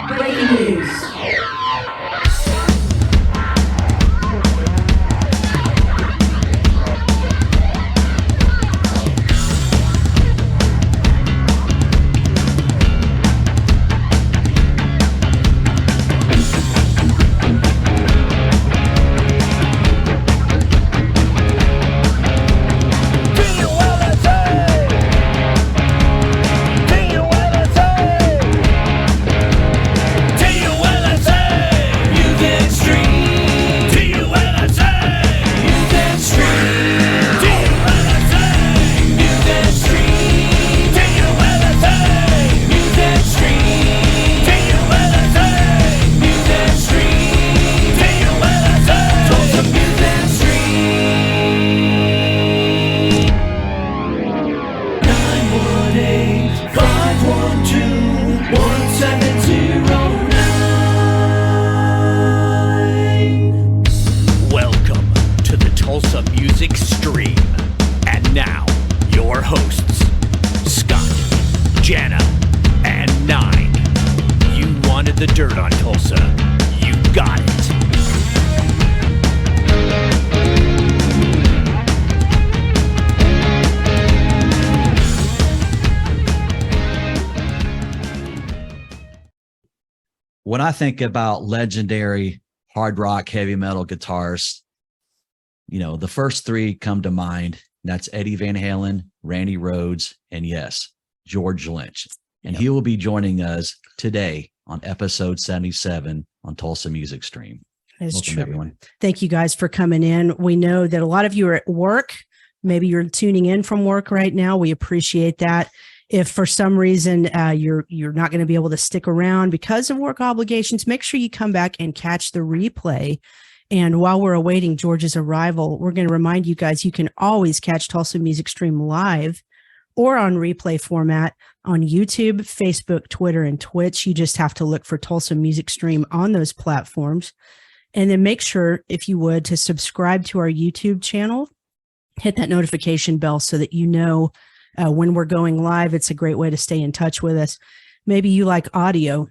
Breaking news. Welcome to the Tulsa Music Stream. And now, your hosts, Scott, Jana, and Nine. You wanted the dirt on Tulsa. You got it. When I think about legendary hard rock, heavy metal guitarists, you know, the first three come to mind. That's Eddie Van Halen, Randy Rhoads, and yes, George Lynch. And he will be joining us today on episode 77 on Tulsa Music Stream. That's Welcome, true. everyone. Thank you guys for coming in. We know that a lot of you are at work. Maybe you're tuning in from work right now. We appreciate that. If for some reason you're not going to be able to stick around because of work obligations, make sure you come back and catch the replay. And while we're awaiting George's arrival, we're going to remind you guys you can always catch Tulsa Music Stream live or on replay format on YouTube, Facebook, Twitter, and Twitch. You just have to look for Tulsa Music Stream on those platforms. And then make sure, if you would, to subscribe to our YouTube channel. Hit that notification bell so that you know when we're going live. It's a great way to stay in touch with us. Maybe you like audio.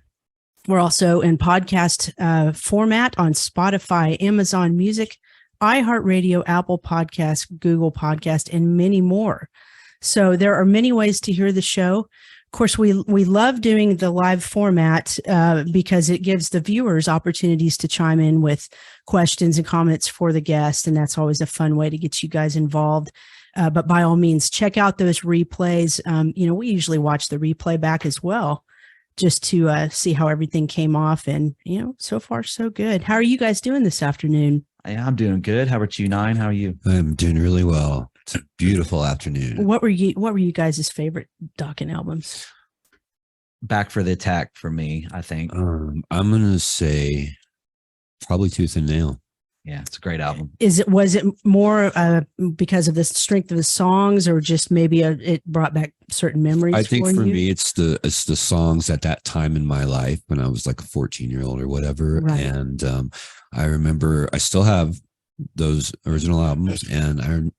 We're also in podcast format on Spotify, Amazon Music, iHeartRadio, Apple Podcasts, Google Podcast, and many more. So there are many ways to hear the show. Of course, we love doing the live format because it gives the viewers opportunities to chime in with questions and comments for the guest, and that's always a fun way to get you guys involved. But by all means, check out those replays. We usually watch the replay back as well, just to see how everything came off. And, so far, so good. How are you guys doing this afternoon? Hey, I'm doing good. How about you, Nine? How are you? I'm doing really well. It's a beautiful afternoon. What were you guys' favorite Dokken albums? Back for the Attack for me, I think. I'm going to say probably Tooth and Nail. Yeah, it's a great album. Was it more because of the strength of the songs, or just maybe it brought back certain memories? I think for you? me, it's the songs at that time in my life when I was like a 14-year-old or whatever. Right. And I remember I still have those original albums, and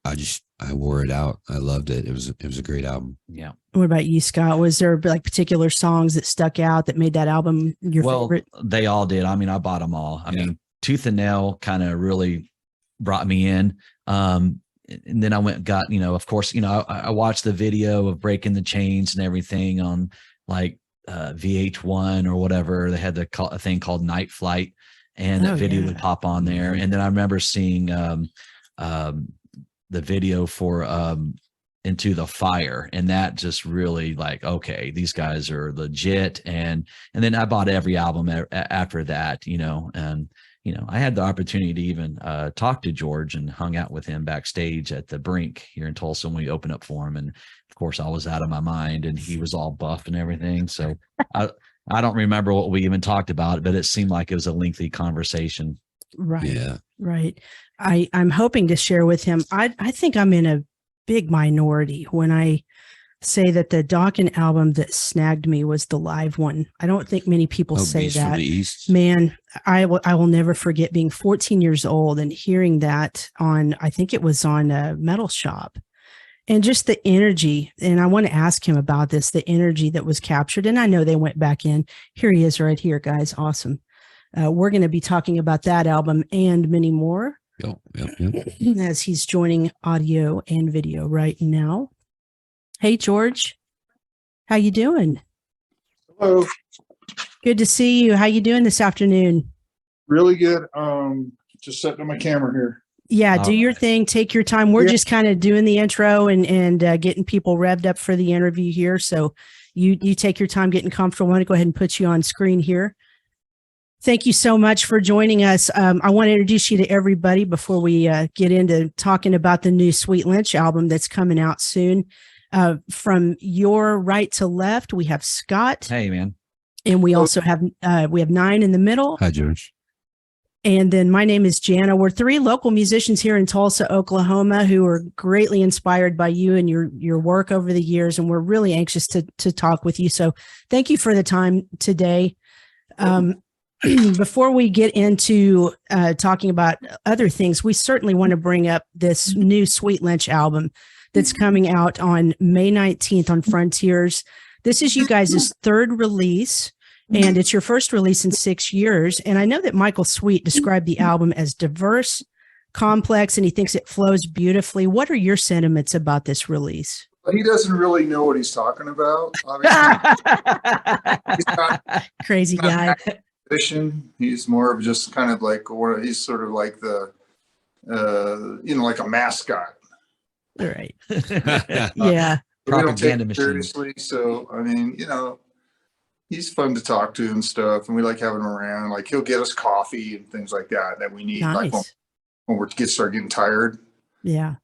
I wore it out. I loved it. It was a great album. Yeah. What about you, Scott? Was there like particular songs that stuck out that made that album your favorite? They all did. I mean, I bought them all. I mean, Tooth and Nail kind of really brought me in. And then I went and got, of course, I watched the video of Breaking the Chains and everything on like VH1 or whatever. They had a thing called Night Flight, and that video would pop on there. And then I remember seeing the video for Into the Fire, and that just really like, okay, these guys are legit. And then I bought every album after that, and I had the opportunity to even talk to George and hung out with him backstage at the Brink here in Tulsa when we opened up for him. And of course, I was out of my mind, and he was all buff and everything. So I don't remember what we even talked about, but it seemed like it was a lengthy conversation. Right. Yeah. Right. I'm hoping to share with him. I think I'm in a big minority when I say that the Dokken album that snagged me was the live one. I don't think many people say Beast that. from the East. Man, I will never forget being 14 years old and hearing that on, I think it was on Metal Shop. And just the energy, and I want to ask him about this, the energy that was captured. And I know they went back in. Here he is right here, guys. Awesome. We're going to be talking about that album and many more as he's joining audio and video right now. Hey, George, how you doing? Hello. Good to see you. How you doing this afternoon? Really good. Just setting up my camera here. Yeah, do your thing. Take your time. We're just kind of doing the intro and getting people revved up for the interview here. So you take your time getting comfortable. I want to go ahead and put you on screen here. Thank you so much for joining us. I want to introduce you to everybody before we get into talking about the new Sweet Lynch album that's coming out soon. From your right to left, we have Scott. Hey, man. And we also have 9 in the middle. Hi, George. And then my name is Jana. We're 3 local musicians here in Tulsa, Oklahoma, who are greatly inspired by you and your work over the years. And we're really anxious to talk with you. So thank you for the time today. Before we get into talking about other things, we certainly want to bring up this new Sweet Lynch album that's coming out on May 19th on Frontiers. This is you guys' 3rd release. And it's your first release in 6 years. And I know that Michael Sweet described the album as diverse, complex, and he thinks it flows beautifully. What are your sentiments about this release? He doesn't really know what he's talking about. Obviously, Crazy guy. He's more of just kind of like, or he's sort of like the, like a mascot. All right. Yeah. Propaganda machine. Seriously. So, he's fun to talk to and stuff, and we like having him around. Like, he'll get us coffee and things like that we need. Nice. Like when we start getting tired. Yeah.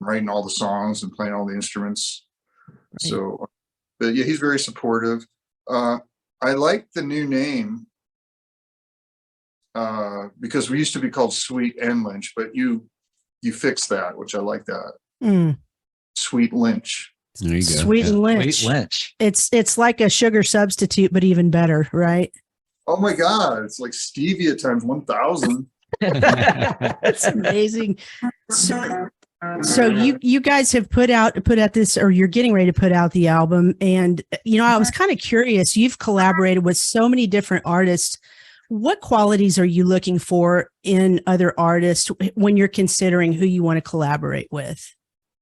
Writing all the songs and playing all the instruments. Right. So, but yeah, he's very supportive. I like the new name because we used to be called Sweet and Lynch, but you fixed that, which I like that. Sweet Lynch. There you go. Sweet and Lynch. Sweet Lynch. It's like a sugar substitute, but even better, right? Oh my God. It's like stevia times 1,000. That's amazing. So you guys have put out this, or you're getting ready to put out the album. And, I was kind of curious. You've collaborated with so many different artists. What qualities are you looking for in other artists when you're considering who you want to collaborate with?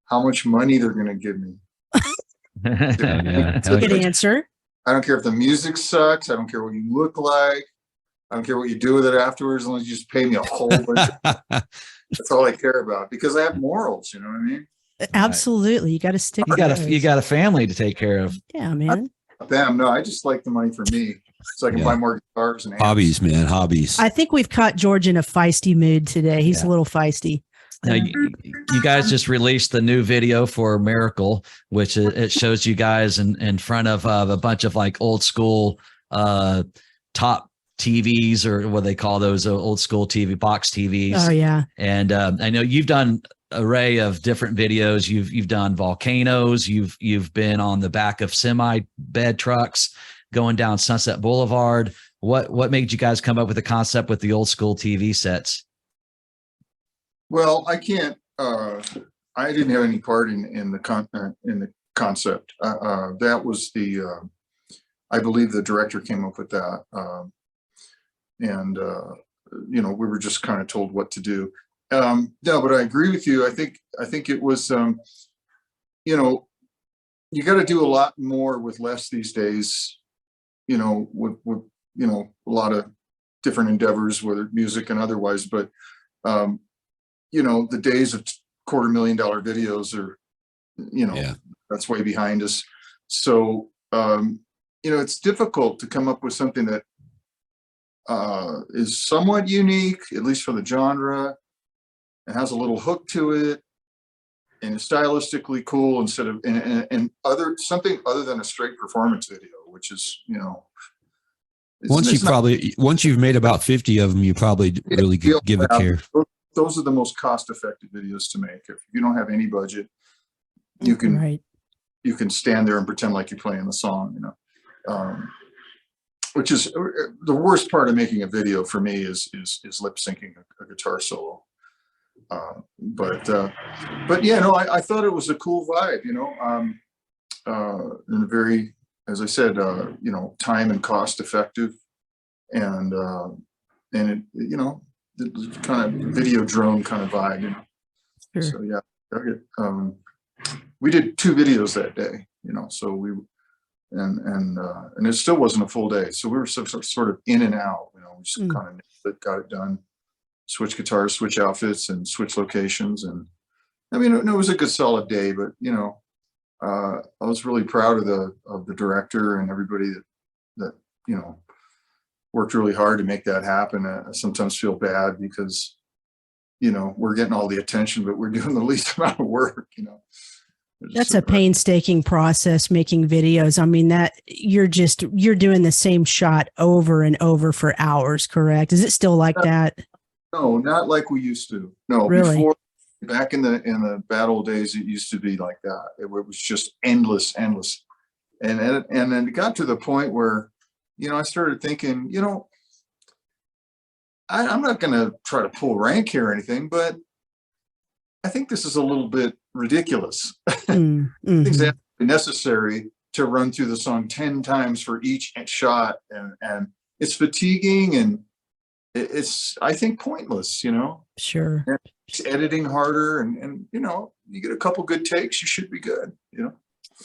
How much money they're going to give me. That's a good answer. I don't care if the music sucks. I don't care what you look like. I don't care what you do with it afterwards, as long as you just pay me a whole bunch. That's all I care about, because I have morals. You know what I mean? Absolutely. You got to stick. You got a family to take care of. Yeah, man. Them. No, I just like the money for me, so I can buy more guitars and amps. Hobbies, man. Hobbies. I think we've caught George in a feisty mood today. He's a little feisty. Now, you guys just released the new video for Miracle, which it shows you guys in front of a bunch of like old school top TVs, or what they call those old school TV box TVs. Oh yeah. And I know you've done array of different videos. You've done volcanoes. You've been on the back of semi bed trucks going down Sunset Boulevard. What made you guys come up with the concept with the old school TV sets? Well, I can't. I didn't have any part in the concept. That was I believe the director came up with that, and we were just kind of told what to do. No, but I agree with you. I think it was, you got to do a lot more with less these days. With a lot of different endeavors, whether music and otherwise, but. The days of $250,000 videos are, that's way behind us. So, it's difficult to come up with something that is somewhat unique, at least for the genre, and has a little hook to it, and is stylistically cool instead of and something other than a straight performance video, which is once you've made about 50 of them, you probably really give a care. Those are the most cost-effective videos to make. If you don't have any budget, you can stand there and pretend like you're playing the song, which is the worst part of making a video for me is lip syncing a guitar solo. But yeah, no, I thought it was a cool vibe, and very, as I said, time and cost effective, and it, the kind of video drone kind of vibe, Sure. So yeah, we did 2 videos that day, so and it still wasn't a full day, so we were sort of in and out, we just kind of got it done, switch guitars, switch outfits, and switch locations, and I mean, it was a good solid day, but I was really proud of the director and everybody that worked really hard to make that happen. I sometimes feel bad because we're getting all the attention, but we're doing the least amount of work. That's a painstaking process, making videos. I mean, that you're doing the same shot over and over for hours, correct? Is it still like that? No, not like we used to. No, really? Before, back in the bad old days, it used to be like that. It was just endless. And then it got to the point where, I started thinking, I'm not going to try to pull rank here or anything, but I think this is a little bit ridiculous. Mm-hmm. It's necessary to run through the song 10 times for each shot, and it's fatiguing, and it's, I think, pointless. Sure. And it's editing harder, and you get a couple good takes, you should be good.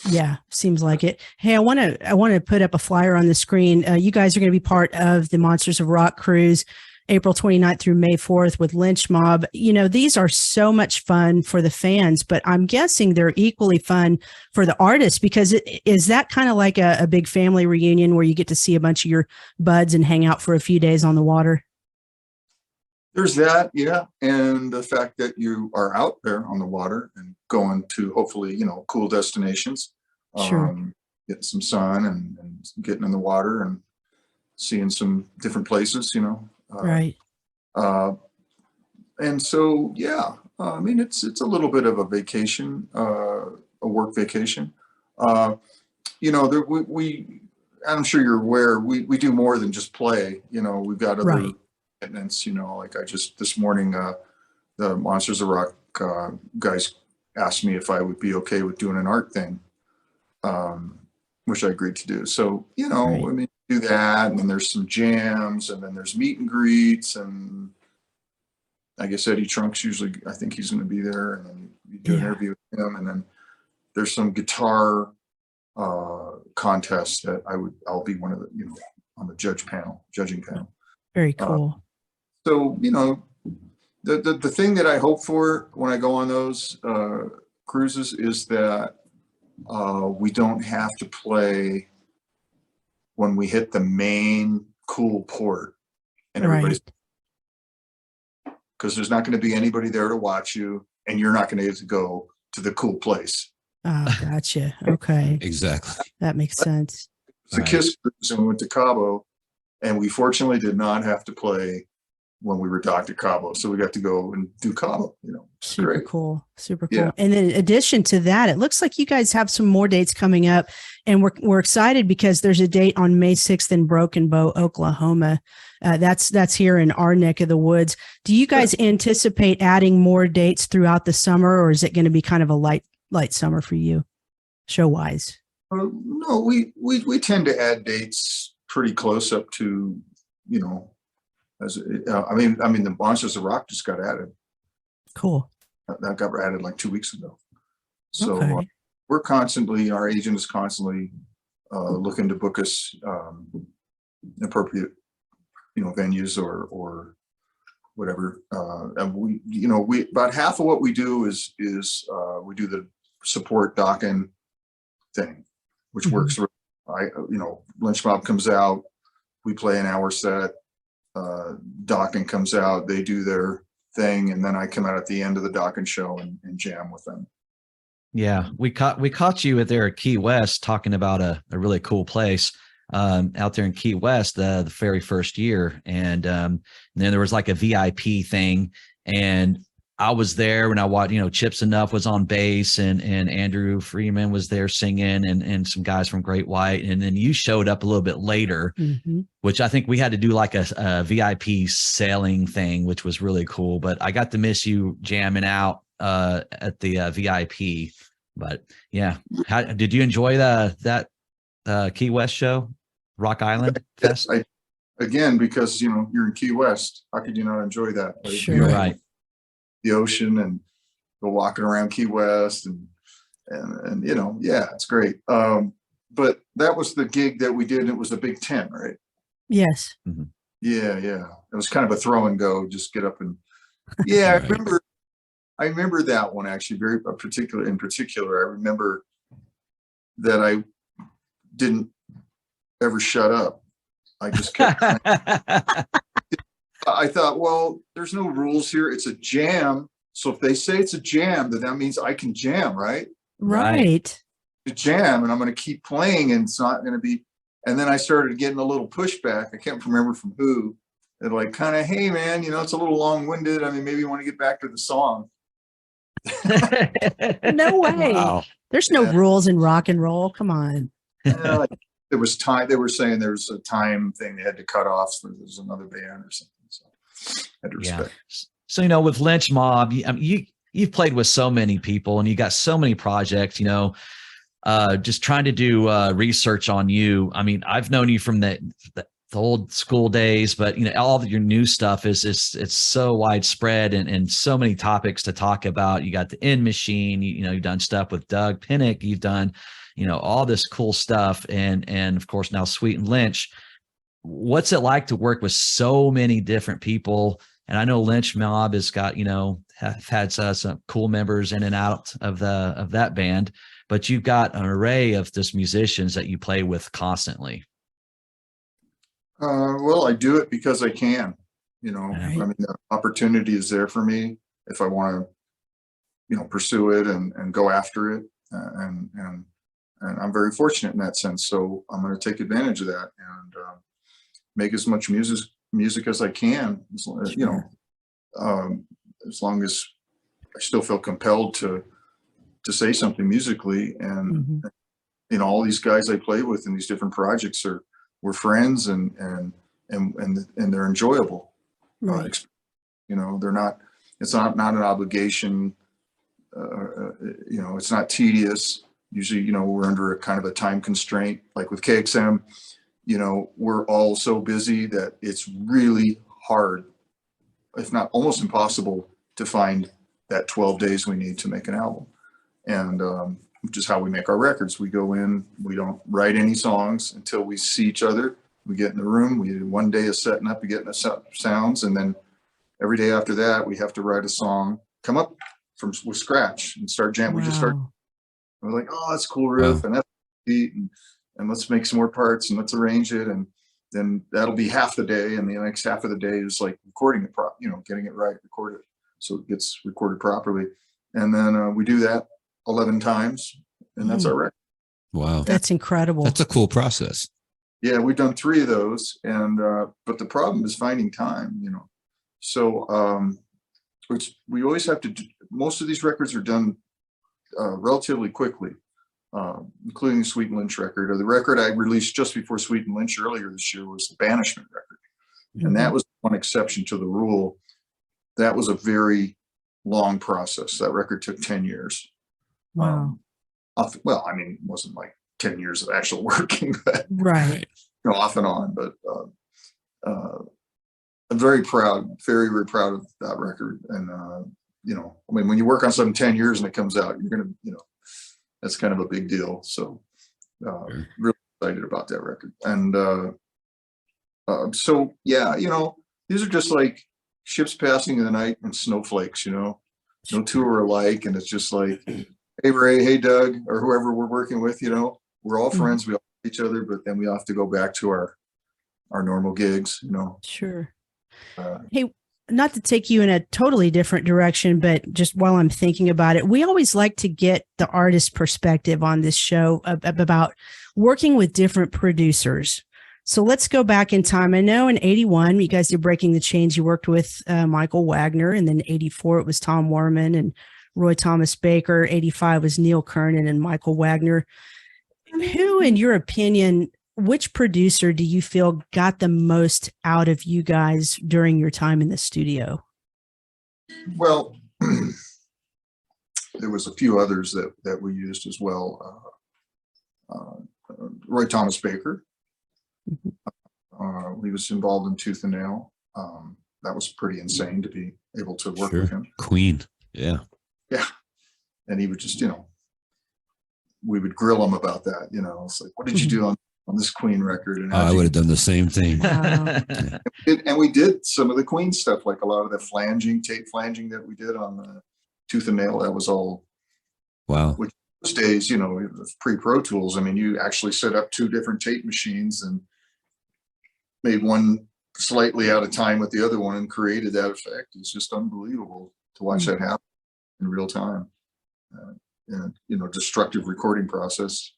Yeah, seems like it. Hey, I want to put up a flyer on the screen. You guys are going to be part of the Monsters of Rock cruise, April 29th through May 4th with Lynch Mob. These are so much fun for the fans, but I'm guessing they're equally fun for the artists, because is that kind of like a big family reunion where you get to see a bunch of your buds and hang out for a few days on the water? There's that, yeah. And the fact that you are out there on the water and going to hopefully, cool destinations, sure. Getting some sun and getting in the water and seeing some different places, Right. And so, yeah, I mean, it's a little bit of a vacation, a work vacation. I'm sure you're aware, we do more than just play, we've got other commitments, like this morning, the Monsters of Rock guys asked me if I would be okay with doing an art thing, which I agreed to do. So, I mean, do that, and then there's some jams, and then there's meet and greets, and I guess Eddie Trunk's usually, I think he's going to be there, and then you do an interview with him, and then there's some guitar contest that I'll be one of the, on the judging panel. Very cool. So, the thing that I hope for when I go on those cruises is that we don't have to play when we hit the main cool port, and everybody's, because there's not going to be anybody there to watch you, and you're not going to get to go to the cool place. Oh, gotcha. Okay. Exactly. That makes sense. It's a KISS cruise, and we went to Cabo, and we fortunately did not have to play when we were docked at Cabo. So we got to go and do Cabo, Super great. cool. Super cool. Yeah. And then in addition to that, it looks like you guys have some more dates coming up, and we're excited because there's a date on May 6th in Broken Bow, Oklahoma. That's here in our neck of the woods. Do you guys anticipate adding more dates throughout the summer, or is it going to be kind of a light summer for you, show wise? No, we tend to add dates pretty close up to, I mean, the Monsters of Rock just got added. Cool. That got added like 2 weeks ago. So Okay. our agent is constantly looking to book us appropriate, venues or whatever. And we about half of what we do is we do the support Dokken thing, which works. Lynch Mob comes out, we play an hour set. Dokken comes out, they do their thing, and then I come out at the end of the Dokken show and jam with them. Yeah, we caught you there at Key West talking about a really cool place out there in Key West the very first year, and then there was like a VIP thing, and I was there when I watched, Chips Enough was on bass and Andrew Freeman was there singing and some guys from Great White. And then you showed up a little bit later, which I think we had to do like a VIP sailing thing, which was really cool. But I got to miss you jamming out at the VIP. But yeah, how did you enjoy that Key West show, Rock Island Fest? Again, because you're in Key West, how could you not enjoy that? Right? Sure. Right. The ocean and go walking around Key West and yeah, it's great. But that was the gig that we did. And it was a big tent, right? Yes. Mm-hmm. Yeah. It was kind of a throw and go, just get up and yeah. Right. I remember that one actually in particular. I remember that I didn't ever shut up. I just kept I thought, well, there's no rules here. It's a jam. So if they say it's a jam, then that means I can jam, right? Right. To jam, and I'm going to keep playing, and it's not going to be. And then I started getting a little pushback. I can't remember from who. They're like, kind of, hey, man, it's a little long-winded. I mean, maybe you want to get back to the song. No way. Wow. There's no rules in rock and roll. Come on. There was time. They were saying there was a time thing they had to cut off. So there was another band or something. So I had to respect. So, with Lynch Mob, you've played with so many people and you got so many projects, just trying to do research on you. I mean, I've known you from the old school days, but all of your new stuff it's so widespread and so many topics to talk about. You got the End Machine, you've done stuff with Doug Pinnick, you've done, all this cool stuff. And of course now Sweet and Lynch. What's it like to work with so many different people? And I know Lynch Mob has got, have had some cool members in and out of that band, but you've got an array of just musicians that you play with constantly. Well, I do it because I can, Right. I mean, the opportunity is there for me if I want to, pursue it and go after it. And I'm very fortunate in that sense. So I'm going to take advantage of that and make as much music as I can, as long as I still feel compelled to say something musically. And, all these guys I play with in these different projects we're friends and they're enjoyable. Right. They're not, it's not an obligation. It's not tedious. Usually, we're under a kind of a time constraint, like with KXM, we're all so busy that it's really hard, if not almost impossible, to find that 12 days we need to make an album. And which is how we make our records. We go in, we don't write any songs until we see each other. We get in the room, we do one day of setting up and getting the sounds. And then every day after that, we have to write a song, come up with scratch and start jamming. Wow. We just start, we're like, oh, that's a cool riff and that's beat and let's make some more parts and let's arrange it. And then that'll be half the day. And the next half of the day is like recording it, getting it right, record it. So it gets recorded properly. And then we do that 11 times and that's our record. Wow. That's incredible. That's a cool process. Yeah, we've done 3 of those. And, but the problem is finding time, So, which we always have to do. Most of these records are done relatively quickly, including the Sweet and Lynch record. Or the record I released just before Sweet and Lynch earlier this year was the Banishment record. And that was one exception to the rule. That was a very long process. That record took 10 years. Wow. Well, I mean, it wasn't like 10 years of actual working, but Right. off and on. But I'm very proud, very, very proud of that record. And, I mean, when you work on something 10 years and it comes out, you're going to, that's kind of a big deal. So really excited about that record. And so, yeah, these are just like ships passing in the night and snowflakes, no two are alike. And it's just like, hey, Ray, hey, Doug, or whoever we're working with, we're all friends. We all know each other, but then we have to go back to our normal gigs, Sure. Hey, not to take you in a totally different direction, but just while I'm thinking about it, we always like to get the artist perspective on this show about working with different producers. So let's go back in time. I know in 81, you guys did Breaking the Chains. You worked with Michael Wagner, and then 84, it was Tom Warman and Roy Thomas Baker. 85 was Neil Kernan and Michael Wagner. Who, in your opinion, which producer do you feel got the most out of you guys during your time in the studio? Well, there was a few others that we used as well. Roy Thomas Baker. He was involved in Tooth and Nail. That was pretty insane to be able to work with him. Queen. Yeah. Yeah. And he would just, we would grill him about that. It's like, what did you do on this Queen record? And I would have done the same thing. And we did some of the Queen stuff, like a lot of the tape flanging that we did on the Tooth and Nail. That was all. Wow. Which those days, pre-Pro Tools, you actually set up 2 different tape machines and made one slightly out of time with the other one and created that effect. It's just unbelievable to watch that happen in real time. And destructive recording process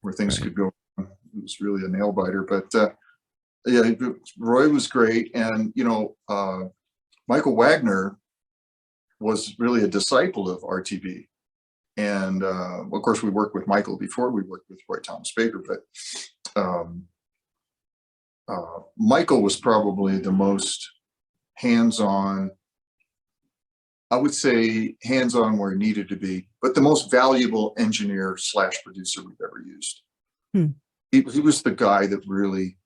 where things could go. It was really a nail biter, but yeah, Roy was great. And, Michael Wagner was really a disciple of RTB. And of course we worked with Michael before we worked with Roy Thomas Baker, but Michael was probably the most hands-on, I would say hands-on where he needed to be, but the most valuable engineer / producer we've ever used. He was the guy that really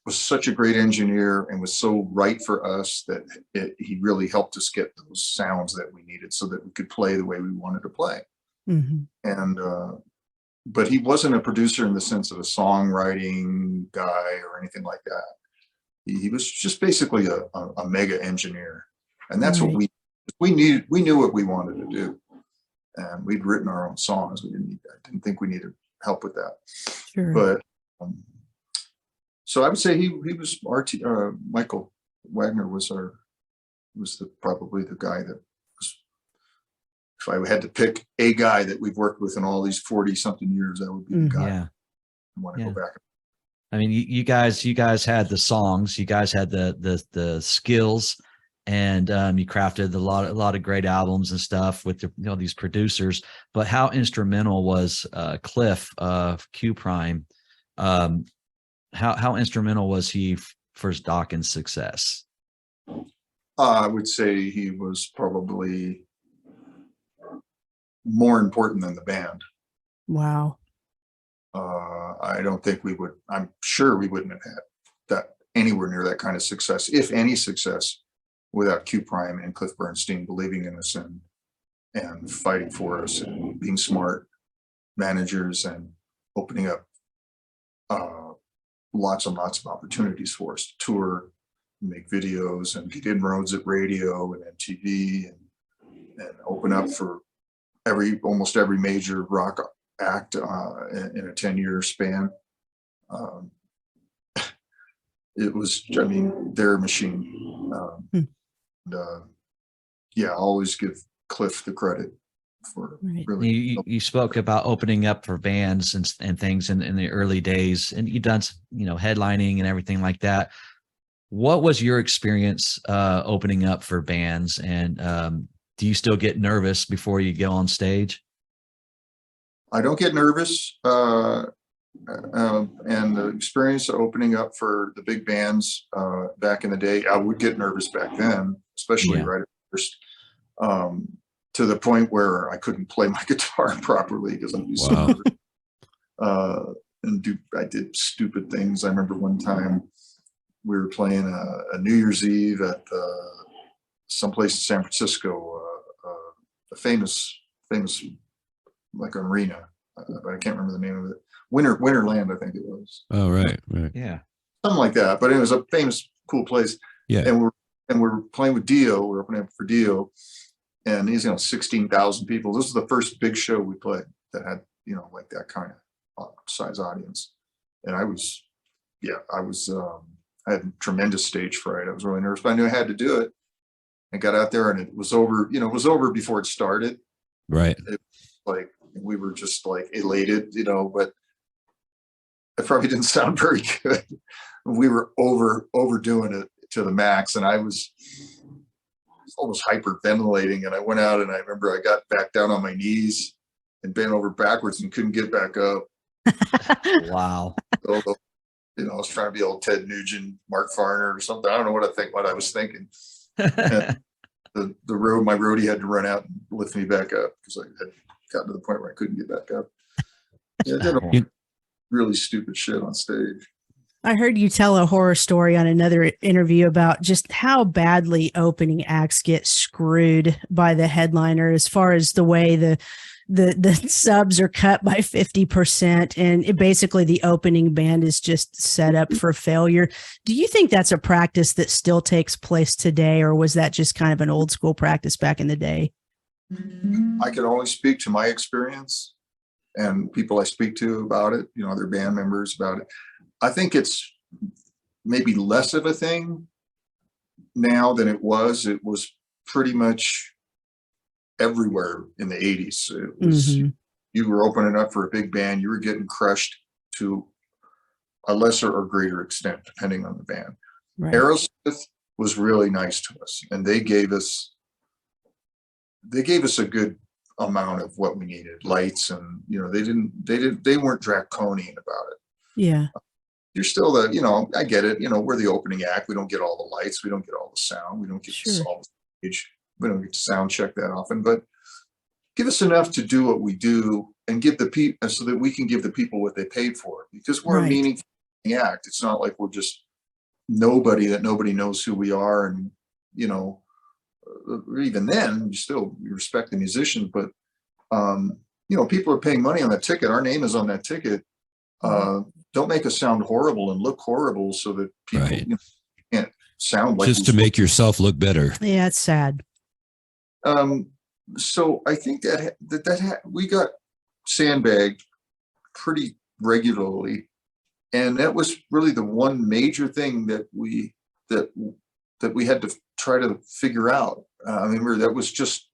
was such a great engineer and was so right for us that he really helped us get those sounds that we needed so that we could play the way we wanted to play. And but he wasn't a producer in the sense of a songwriting guy or anything like that. He was just basically a mega engineer. And that's what we needed. We knew what we wanted to do, and we'd written our own songs. I didn't think we needed help with that. Sure. But so I would say he was Michael Wagner was probably the guy that was. If I had to pick a guy that we've worked with in all these 40-something years, that would be the guy. Yeah. I want to go back. I mean, you guys had the songs, you guys had the skills, and you crafted a lot of great albums and stuff with these producers. But how instrumental was Cliff of Q Prime? How instrumental was he for Dokken's success? I would say he was probably more important than the band. Wow. I don't think I'm sure we wouldn't have had that anywhere near that kind of success, if any success, without Q Prime and Cliff Bernstein believing in us and fighting for us and being smart managers and opening up lots and lots of opportunities for us to tour, make videos, and get inroads at radio and MTV and open up for almost every major rock act in a 10-year span. It was, their machine. Yeah, I'll always give Cliff the credit for really. You spoke about opening up for bands and things in the early days, and you've done headlining and everything like that. What was your experience opening up for bands, and do you still get nervous before you go on stage? I don't get nervous. And the experience of opening up for the big bands back in the day, I would get nervous back then, especially right at first, to the point where I couldn't play my guitar properly because I'm so nervous. I did stupid things. I remember one time we were playing a New Year's Eve at someplace in San Francisco, a famous like arena, but I can't remember the name of it. Winterland, I think it was. Oh, right. Yeah, something like that. But it was a famous, cool place. Yeah, and we're playing with Dio. We're opening up for Dio, and he's 16,000 people. This was the first big show we played that had like that kind of size audience, and I had tremendous stage fright. I was really nervous, but I knew I had to do it. I got out there, and it was over. It was over before it started. Right. Like we were just like elated, but it probably didn't sound very good. We were overdoing it to the max, and I was almost hyperventilating. And I went out, and I remember I got back down on my knees and bent over backwards and couldn't get back up. Wow. So, I was trying to be old Ted Nugent, Mark Farner or something. I don't know what I was thinking. And my roadie had to run out and lift me back up because I had gotten to the point where I couldn't get back up. Yeah, I did a really stupid shit on stage. I heard you tell a horror story on another interview about just how badly opening acts get screwed by the headliner as far as the way the subs are cut by 50%, and basically the opening band is just set up for failure. Do you think that's a practice that still takes place today, or was that just kind of an old school practice back in the day? I can only speak to my experience and people I speak to about it, other band members about it. I think it's maybe less of a thing now than it was. It was pretty much everywhere in the 80s. It was, you were opening up for a big band, you were getting crushed to a lesser or greater extent, depending on the band. Right. Aerosmith was really nice to us, and they gave us a good amount of what we needed, lights, and they weren't draconian about it. Yeah. You're still I get it. We're the opening act. We don't get all the lights. We don't get all the sound. We don't get all the stage. We don't get to sound check that often, but give us enough to do what we do and give the people so that we can give the people what they paid for, because we're a meaningful act. It's not like we're just nobody that nobody knows who we are. And, even then you respect the musicians, but, people are paying money on that ticket. Our name is on that ticket. Don't make us sound horrible and look horrible so that people can't sound like just to make yourself look better. Yeah, it's sad. So I think that we got sandbagged pretty regularly, and that was really the one major thing that we had to try to figure out. I remember that was just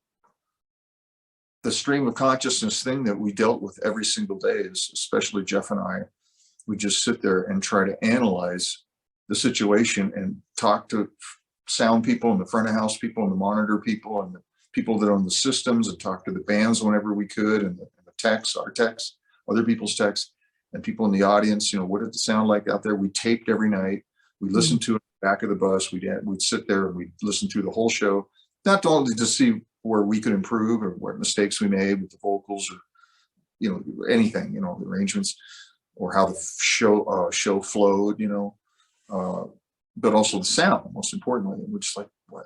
the stream of consciousness thing that we dealt with every single day, especially Jeff and I. We just sit there and try to analyze the situation and talk to sound people and the front of house people and the monitor people and the people that own the systems, and talk to the bands whenever we could, and the techs, our techs, other people's techs, and people in the audience. What did it sound like out there? We taped every night. We listened to it in the back of the bus. We'd sit there and we'd listen through the whole show, not only to see where we could improve or what mistakes we made with the vocals or anything, the arrangements, or how the show flowed, but also the sound, most importantly. We're just like, what?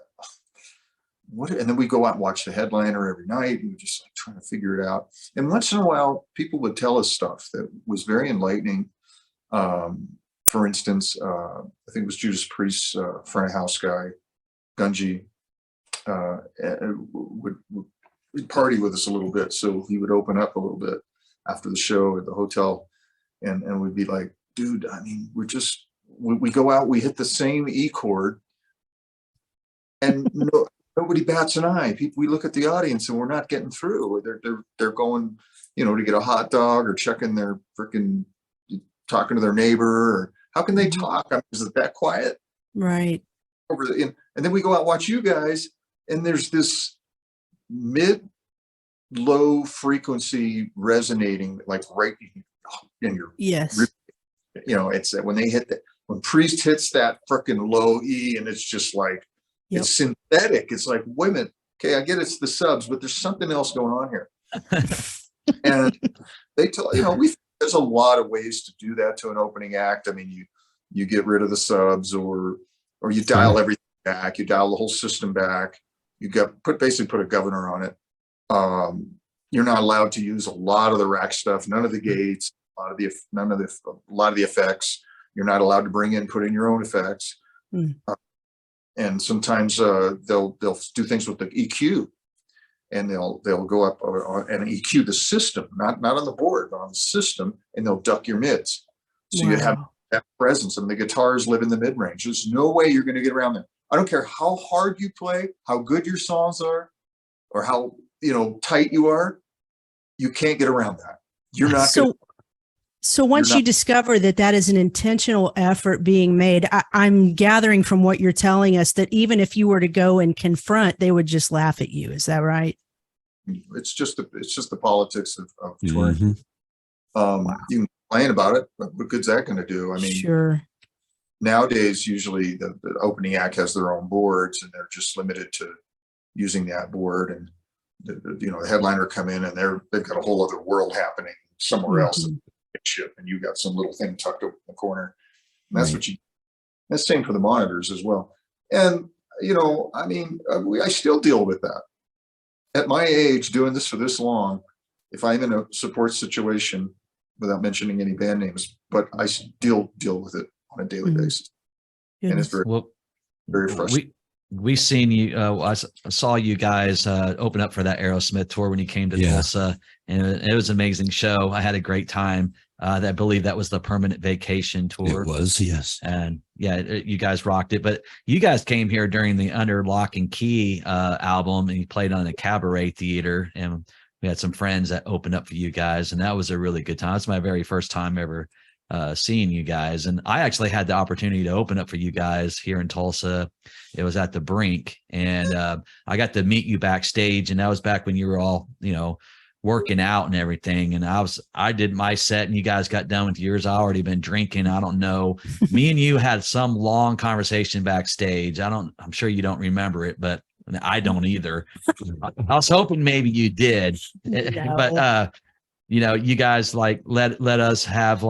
And then we go out and watch the headliner every night, and we're just like trying to figure it out. And once in a while, people would tell us stuff that was very enlightening. For instance, I think it was Judas Priest's front of house guy, Gunji, would party with us a little bit. So he would open up a little bit after the show at the hotel, and we'd be like, dude, I mean, we go out, we hit the same E chord, and nobody bats an eye. We look at the audience and we're not getting through. They're going, to get a hot dog, or checking their freaking, talking to their neighbor, or how can they talk? I mean, is it that quiet? Right. And then we go out and watch you guys, and there's this mid-low frequency resonating, like right in your, it's when Priest hits that freaking low E, and it's just like, it's synthetic. It's like, wait a minute. Okay, I get it's the subs, but there's something else going on here. And they tell, there's a lot of ways to do that to an opening act. I mean, you get rid of the subs, or you dial everything back. You dial the whole system back. You basically put a governor on it. You're not allowed to use a lot of the rack stuff, none of the gates, a lot of the effects. You're not allowed to put in your own effects. And sometimes they'll do things with the EQ, and they'll go up and EQ the system, not on the board, but on the system, and they'll duck your mids. So you have that presence, and the guitars live in the mid range. There's no way you're going to get around them. I don't care how hard you play, how good your songs are, or how tight you are. You can't get around that. You're not. So once You're not- you discover that that is an intentional effort being made, I'm gathering from what you're telling us that even if you were to go and confront, they would just laugh at you. Is that right? It's just the politics of touring. Mhm. You can complain about it, but what good's that going to do? I mean, Sure. nowadays, usually the opening act has their own boards and they're just limited to using that board. And the headliner come in and they've got a whole other world happening somewhere else, Mhm. ship, and you got some little thing tucked up in the corner. And that's Right. what that's same for the monitors as well. And I mean, I still deal with that at my age, doing this for this long. If I'm in a support situation, without mentioning any band names, but I still deal with it on a daily Mhm. basis, and it's Goodness. Well, very frustrating. we seen you. Saw you guys open up for that Aerosmith tour when you came to Yeah. Tulsa, and it was an amazing show. I had a great time. I believe that was the Permanent Vacation tour. It was, yes. And yeah, you guys rocked it. But you guys came here during the Under Lock and Key album, and you played on a cabaret theater, and we had some friends that opened up for you guys, and that was a really good time. It's my very first time ever seeing you guys, and I actually had the opportunity to open up for you guys here in Tulsa. It was at the Brink, and I got to meet you backstage, and that was back when you were all working out and everything. And I did my set and you guys got done with yours. I already been drinking. I don't know. Me and you had some long conversation backstage. I'm sure you don't remember it, but I don't either. I was hoping maybe you did, No. but you guys like let us have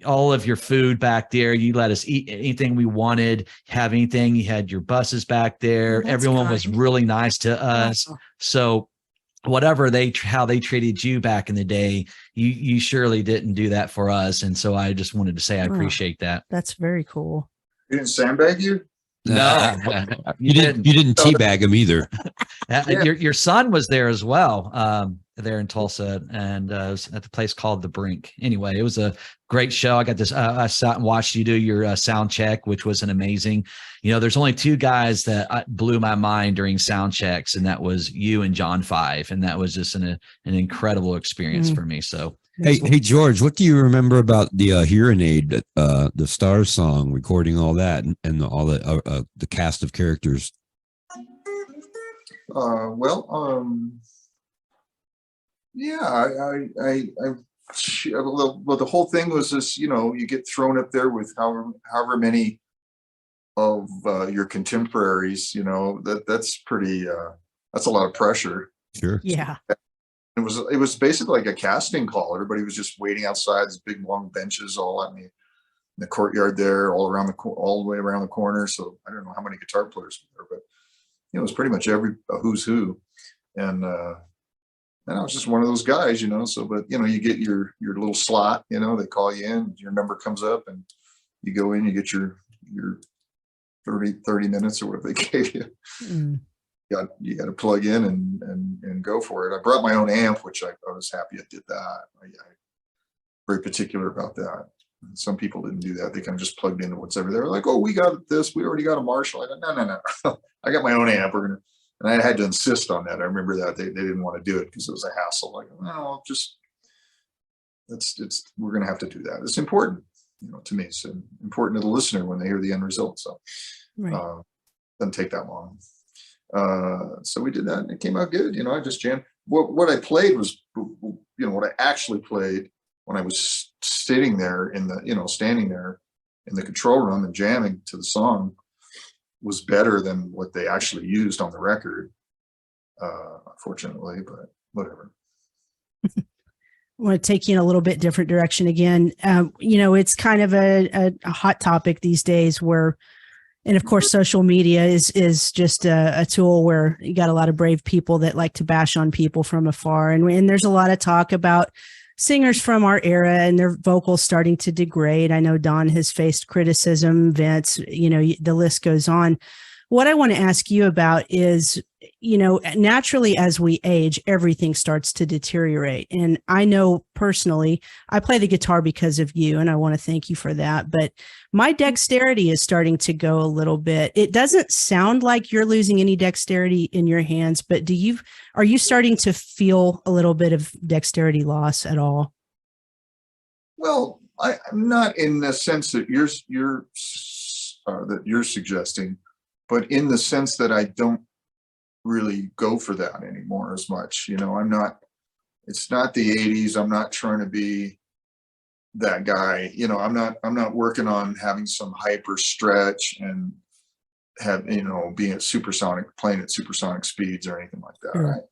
all of your food back there. You let us eat anything we wanted, have anything. You had your buses back there. That's Everyone was kind. really nice to us. Wow. So whatever how they treated you back in the day, you surely didn't do that for us. And so I just wanted to say I Wow. appreciate that. That's very cool. You didn't sandbag you? No, You didn't teabag him either. Your son was there as well, there in Tulsa, and it was at the place called the Brink. Anyway, it was a great show. I got this. I sat and watched you do your sound check, which was an amazing. There's only two guys that blew my mind during sound checks, and that was you and John Five, and that was just an incredible experience for me. So. Hey, George, what do you remember about the Hearing Aid, the Stars song, recording all that, and all the cast of characters? Yeah, well, the whole thing was this, you get thrown up there with however many of your contemporaries, that's pretty, that's a lot of pressure. Sure. Yeah. It was basically like a casting call. Everybody was just waiting outside these big long benches all out in the courtyard there, all the way around the corner. So I don't know how many guitar players were there, but it was pretty much every who's who. And I was just one of those guys, so, but you get your little slot, they call you in, your number comes up and you go in, you get your 30 minutes or whatever they gave you. Mm. You got to plug in and go for it. I brought my own amp, which I was happy I did that. I'm very particular about that. Some people didn't do that. They kind of just plugged into what's ever there. Like, oh, we got this. We already got a Marshall. I go, no. I got my own amp. And I had to insist on that. I remember that they didn't want to do it because it was a hassle. Like, no, we're going to have to do that. It's important, to me. It's important to the listener when they hear the end result. So Right. doesn't take that long. So we did that and it came out good. I just jammed. What I played was, what I actually played when I was standing there in the control room and jamming to the song was better than what they actually used on the record. Unfortunately, but whatever. I want to take you in a little bit different direction again. It's kind of a hot topic these days and of course, social media is just a tool where you got a lot of brave people that like to bash on people from afar. And there's a lot of talk about singers from our era and their vocals starting to degrade. I know Don has faced criticism, Vince, the list goes on. What I want to ask you about is, naturally as we age, everything starts to deteriorate. And I know personally, I play the guitar because of you, and I want to thank you for that. But my dexterity is starting to go a little bit. It doesn't sound like you're losing any dexterity in your hands, but are you starting to feel a little bit of dexterity loss at all? Well, I'm not in the sense that you're suggesting, but in the sense that I don't really go for that anymore as much. You know, I'm not. It's not the '80s. I'm not trying to be that guy. You know, I'm not working on having some hyper stretch and have, you know, being at supersonic, playing at supersonic speeds or anything like that. Sure. Right.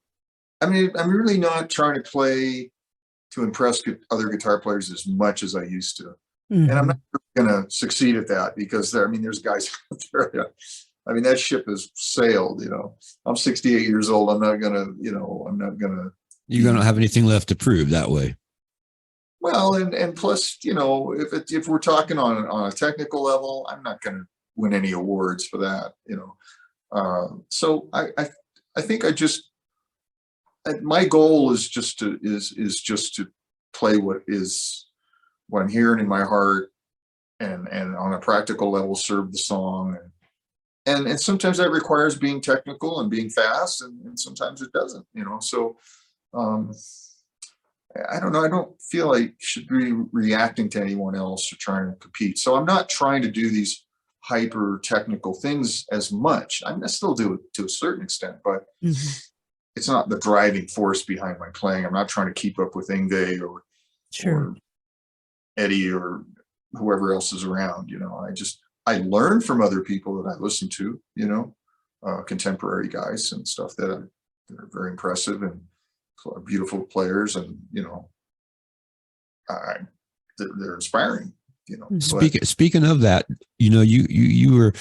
I mean, I'm really not trying to play to impress other guitar players as much as I used to. And I'm not going to succeed at that because there's guys out there. I mean, that ship has sailed, you know. I'm 68 years old. I'm not going to, you know, You don't have anything left to prove that way. well, and plus, you know, if we're talking on a technical level, I'm not going to win any awards for that, you know. So I think my goal is just to play what I'm hearing in my heart, and on a practical level serve the song, and sometimes that requires being technical and being fast, and sometimes it doesn't, you know. So I don't know. I don't feel like should be reacting to anyone else or trying to compete. So I'm not trying to do these hyper technical things as much. I still do it to a certain extent, but it's not the driving force behind my playing. I'm not trying to keep up with Ingve or Eddie or whoever else is around. You know, I learn from other people that I listen to, you know, contemporary guys and stuff that are very impressive and beautiful players, and, you know, they're inspiring, you know. Speaking of that, you know, you were,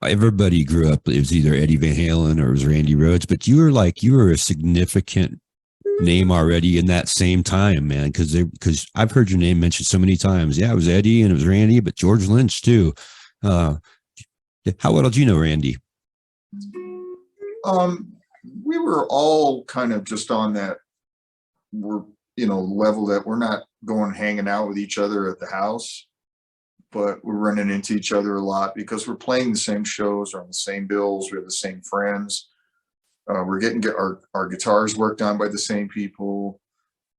everybody grew up, it was either Eddie Van Halen or it was Randy Rhoads, but you were a significant name already in that same time, man, because I've heard your name mentioned so many times. Yeah, it was Eddie and it was Randy, but George Lynch too. How well did you know Randy? We were all kind of just on that, level that we're not going hanging out with each other at the house, but we're running into each other a lot because we're playing the same shows, or on the same bills. We have the same friends. We're getting our guitars worked on by the same people.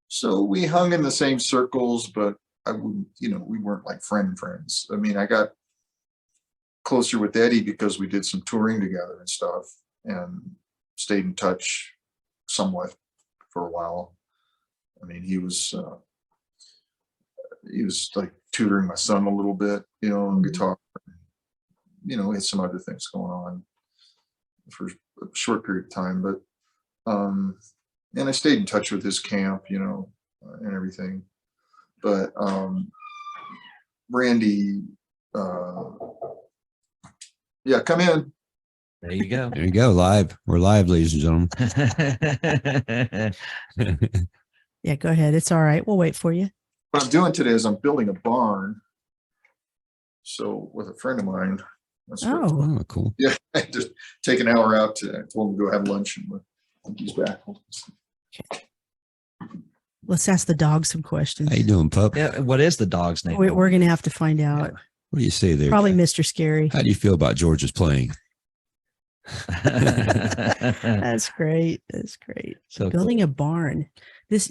So we hung in the same circles, but I wouldn't, you know, we weren't like friends. I mean, I got closer with Eddie because we did some touring together and stuff, and stayed in touch somewhat for a while. I mean, he was like tutoring my son a little bit, you know, on guitar. You know, we had some other things going on for a short period of time, but and I stayed in touch with his camp, you know, and everything. But Randy, yeah, come in. There you go. There you go. Live. We're live, ladies and gentlemen. Yeah, go ahead. It's all right. We'll wait for you. What I'm doing today is I'm building a barn. So with a friend of mine. Oh, cool. Yeah, I just take an hour out I told him to go have lunch, and I think he's back. Okay. Let's ask the dog some questions. How you doing, pup? Yeah. What is the dog's name? We're going to have to find out. What do you say there? Probably Mr. Scary. How do you feel about George's playing? That's great. That's great. So Building a barn.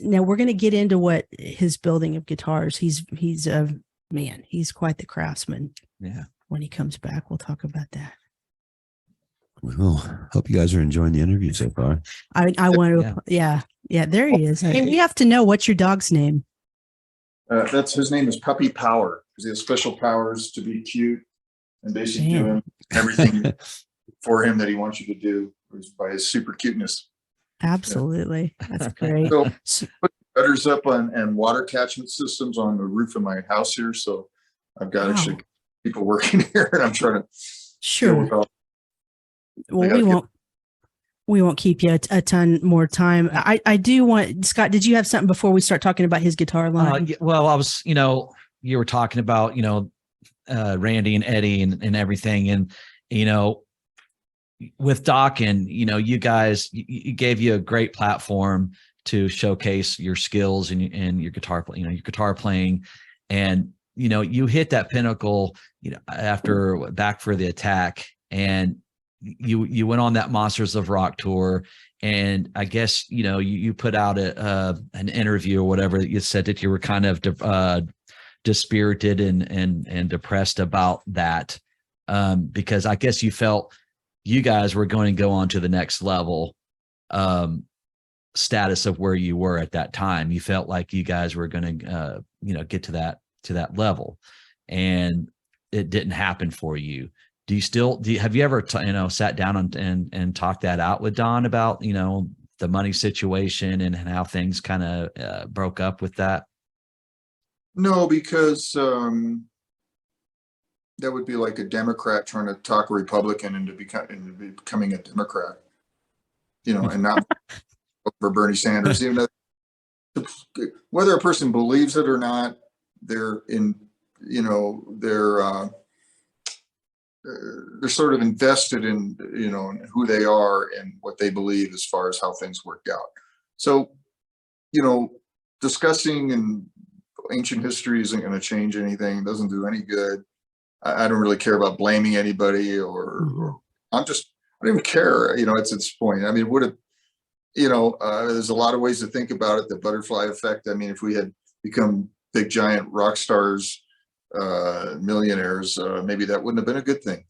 Now we're going to get into what his building of guitars. He's man, he's quite the craftsman. Yeah. When he comes back, we'll talk about that. Well, hope you guys are enjoying the interview so far. I want to, yeah. There he is. Hey, we have to know, what's your dog's name? His name is Puppy Power, because he has special powers to be cute and basically doing everything for him that he wants you to do by his super cuteness. Absolutely. Yeah. That's great. So put gutters up and water catchment systems on the roof of my house here. So I've got actually people working here, and I'm trying to. Sure. Well, we won't keep you a ton more time. I do want, Scott, did you have something before we start talking about his guitar line? Well, I was, you know, you were talking about, you know, Randy and Eddie and everything. And, you know, with Dokken, you know, you guys, you gave you a great platform to showcase your skills and your guitar, you know, your guitar playing. And, you know, you hit that pinnacle, you know, after Back for the Attack. And, you went on that Monsters of Rock tour, and I guess, you put out an interview or whatever that you said that you were kind of dispirited and depressed about that, because I guess you felt you guys were going to go on to the next level status of where you were at that time. You felt like you guys were going to get to that level, and it didn't happen for you. Have you ever sat down and talked that out with Don about the money situation and how things kind of broke up with that? No, because that would be like a Democrat trying to talk a Republican into becoming a Democrat, and not for Bernie Sanders. Even though, whether a person believes it or not, they're sort of invested in in who they are and what they believe as far as how things worked out. So, discussing and ancient history isn't going to change anything. It doesn't do any good. I don't really care about blaming anybody, or I don't even care. It's at this point. I mean, would it? There's a lot of ways to think about it. The butterfly effect. I mean, if we had become big giant rock stars, millionaires, maybe that wouldn't have been a good thing.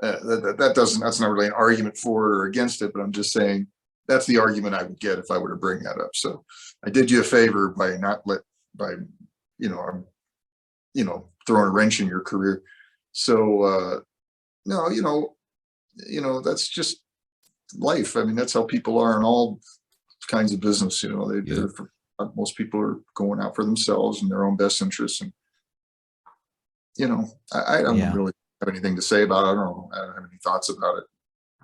That's not really an argument for it or against it, but I'm just saying that's the argument I would get if I were to bring that up. So I did you a favor by throwing a wrench in your career. So no, that's just life. I mean, that's how people are in all kinds of business. Most people are going out for themselves and their own best interests, and I don't really have anything to say about it. I don't have any thoughts about it,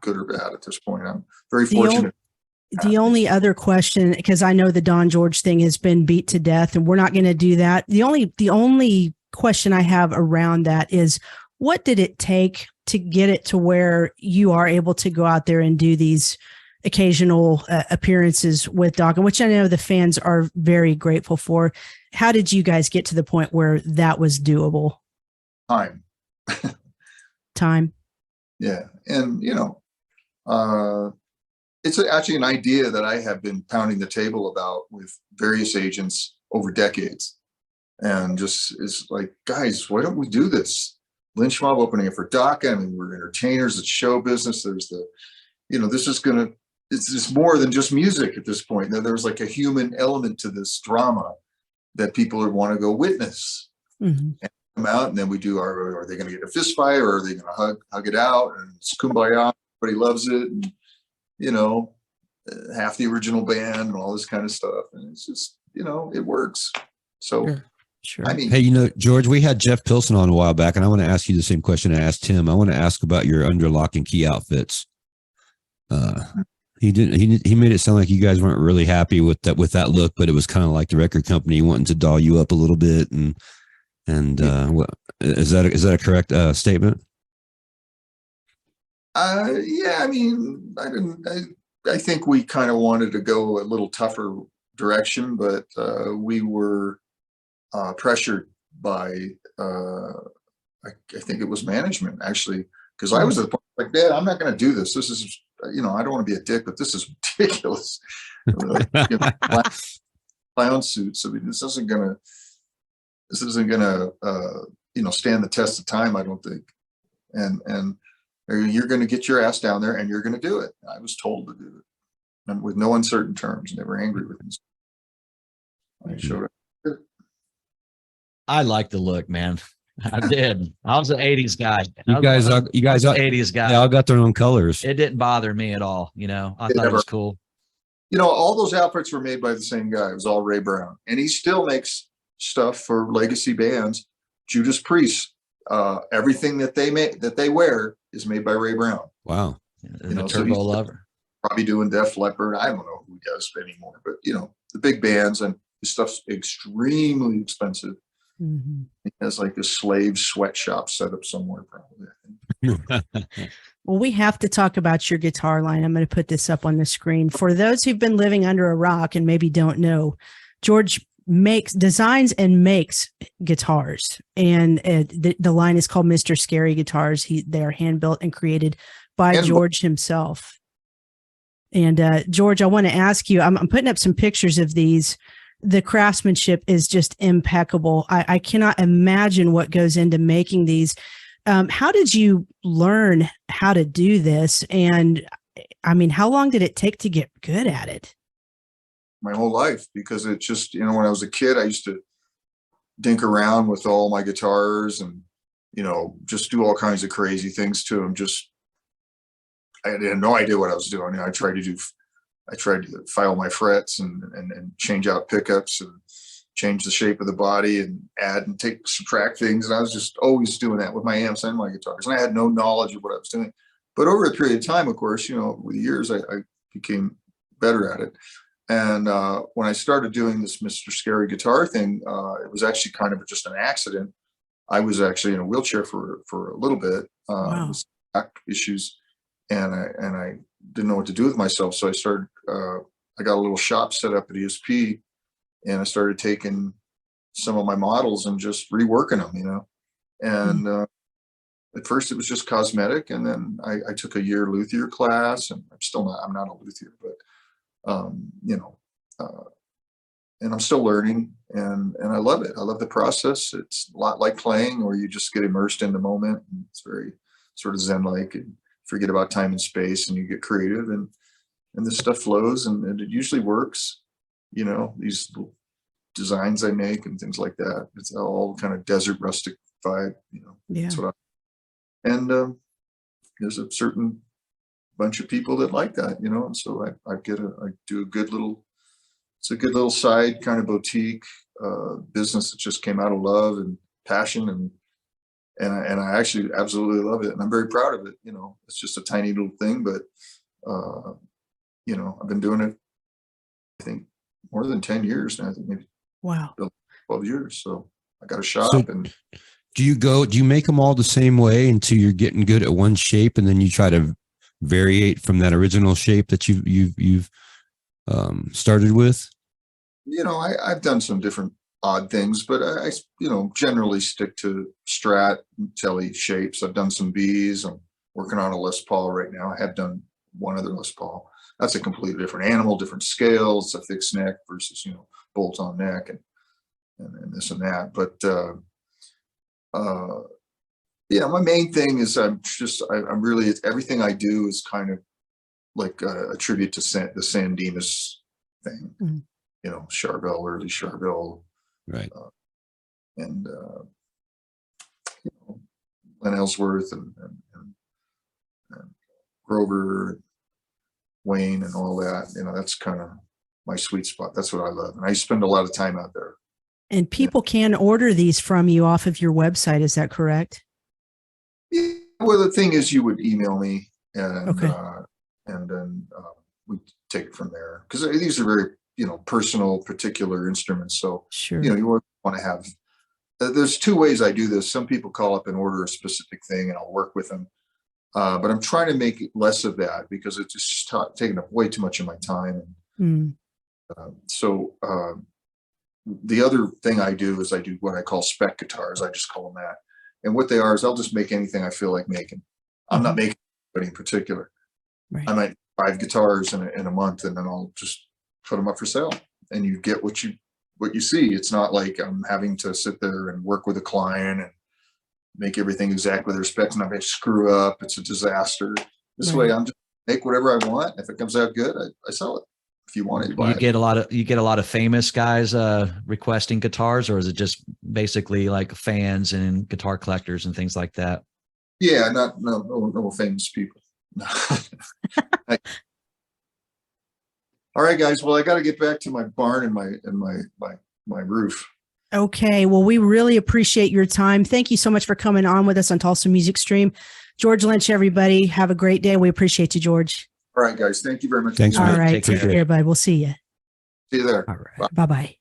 good or bad, at this point. I'm very fortunate. The only other question, because I know the Don George thing has been beat to death, and we're not going to do that. The only question I have around that is, what did it take to get it to where you are able to go out there and do these occasional appearances with Dokken, which I know the fans are very grateful for? How did you guys get to the point where that was doable? Time. Yeah. And, it's actually an idea that I have been pounding the table about with various agents over decades. And just, it's like, guys, why don't we do this? Lynch Mob opening it for Dokken. I mean, we're entertainers, it's show business. There's it's more than just music at this point. Now, there's like a human element to this drama that people would want to go witness. Mm-hmm. And come out, and then we do are they going to get a fist fight, or are they going to hug it out, and it's kumbaya, everybody loves it, and half the original band and all this kind of stuff, and it's just it works. So sure. I mean, hey, George, we had Jeff Pilson on a while back, and I want to ask you the same question I asked him. I want to ask about your under lock and key outfits. He made it sound like you guys weren't really happy with that look, but it was kind of like the record company wanting to doll you up a little bit, and what is that a correct statement? Yeah, I mean, I think we kind of wanted to go a little tougher direction, but we were pressured by I think it was management, actually, because I was at the point like, Dad, I'm not going to do this. This is I don't want to be a dick, but this is ridiculous. Clown suits. I mean, this isn't gonna stand the test of time, I don't think. And you're going to get your ass down there and you're going to do it. I was told to do it, and with no uncertain terms. They were angry with me. I showed up. I like the look, man. I did. I was an 80s guy. You guys are 80s guy. They all got their own colors. It didn't bother me at all. I thought it was cool. All those outfits were made by the same guy. It was all Ray Brown, and he still makes stuff for legacy bands. Judas Priest, everything that they wear is made by Ray Brown. Wow. The Turbo Lover. Probably doing Def Leppard. I don't know who does anymore, but the big bands, and his stuff's extremely expensive. Mm-hmm. He has like a slave sweatshop set up somewhere, probably. Well, we have to talk about your guitar line. I'm going to put this up on the screen. For those who've been living under a rock and maybe don't know, George designs and makes guitars, and the line is called Mr. Scary Guitars. They are hand built and created by And- George himself. And George, I want to ask you, I'm putting up some pictures of these. The craftsmanship is just impeccable. I cannot imagine what goes into making these. How did you learn how to do this? And I mean, how long did it take to get good at it? My whole life, because it just, when I was a kid, I used to dink around with all my guitars and, just do all kinds of crazy things to them. I had no idea what I was doing. I tried to file my frets and change out pickups and change the shape of the body and add and subtract things. And I was just always doing that with my amps and my guitars. And I had no knowledge of what I was doing. But over a period of time, of course, with the years, I became better at it. And when I started doing this Mr. Scary guitar thing, it was actually kind of just an accident. I was actually in a wheelchair for a little bit, Wow. with back issues, and I didn't know what to do with myself. So I started. I got a little shop set up at ESP, and I started taking some of my models and just reworking them. And at first it was just cosmetic, and then I took a year luthier class, and I'm not a luthier, but and I'm still learning, and I love it. I love the process. It's a lot like playing, where you just get immersed in the moment, and it's very sort of Zen-like, and forget about time and space, and you get creative, and this stuff flows, and it usually works. These little designs I make and things like that. It's all kind of desert rustic vibe. Yeah. That's what and there's a certain bunch of people that like that, and so I do a good little, it's a good little side kind of boutique business that just came out of love and passion, and I actually absolutely love it, and I'm very proud of it. It's just a tiny little thing, but I've been doing it, I think, more than 10 years now. I think maybe Wow. 12 years. So I got a shop. So- And Do you make them all the same way until you're getting good at one shape, and then you try to variate from that original shape that you've started with? I've done some different odd things, but I generally stick to Strat and Telly shapes. I've done some Bs. I'm working on a Les Paul right now. I have done one other Les Paul. That's a completely different animal, different scales, a fixed neck versus, bolt on neck and this and that. But yeah, my main thing is I'm really, everything I do is kind of like a tribute to the San Dimas thing. Mhm. Charvel, early Charvel, Right. and Len Ellsworth and Grover, Wayne, and all that. That's kind of my sweet spot. That's what I love, and I spend a lot of time out there. And people can order these from you off of your website. Is that correct? Yeah, well, the thing is, you would email me, and Okay. and then we take it from there, because these are very personal, particular instruments. So Sure. you want to have. There's two ways I do this. Some people call up and order a specific thing, and I'll work with them. But I'm trying to make less of that, because it's just taking up way too much of my time. Mm. So the other thing I do is I do what I call spec guitars. I just call them that. And what they are is I'll just make anything I feel like making. I'm not making anything in particular. Right. I might 5 guitars in a month, and then I'll just put them up for sale, and you get what you see. It's not like I'm having to sit there and work with a client and make everything exactly their specs, and if I screw up, it's a disaster. This way, I'm just make whatever I want. If it comes out good, I sell it. If you want it, buy You it. get a lot of famous guys requesting guitars, or is it just basically like fans and guitar collectors and things like that? Yeah, no famous people. All right, guys. Well, I got to get back to my barn and my roof. Okay. Well, we really appreciate your time. Thank you so much for coming on with us on Tulsa Music Stream. George Lynch, everybody. Have a great day. We appreciate you, George. All right, guys. Thank you very much. Thanks, All man. right. Take Take care. care, bud. We'll see you. See you there. All right. Bye-bye.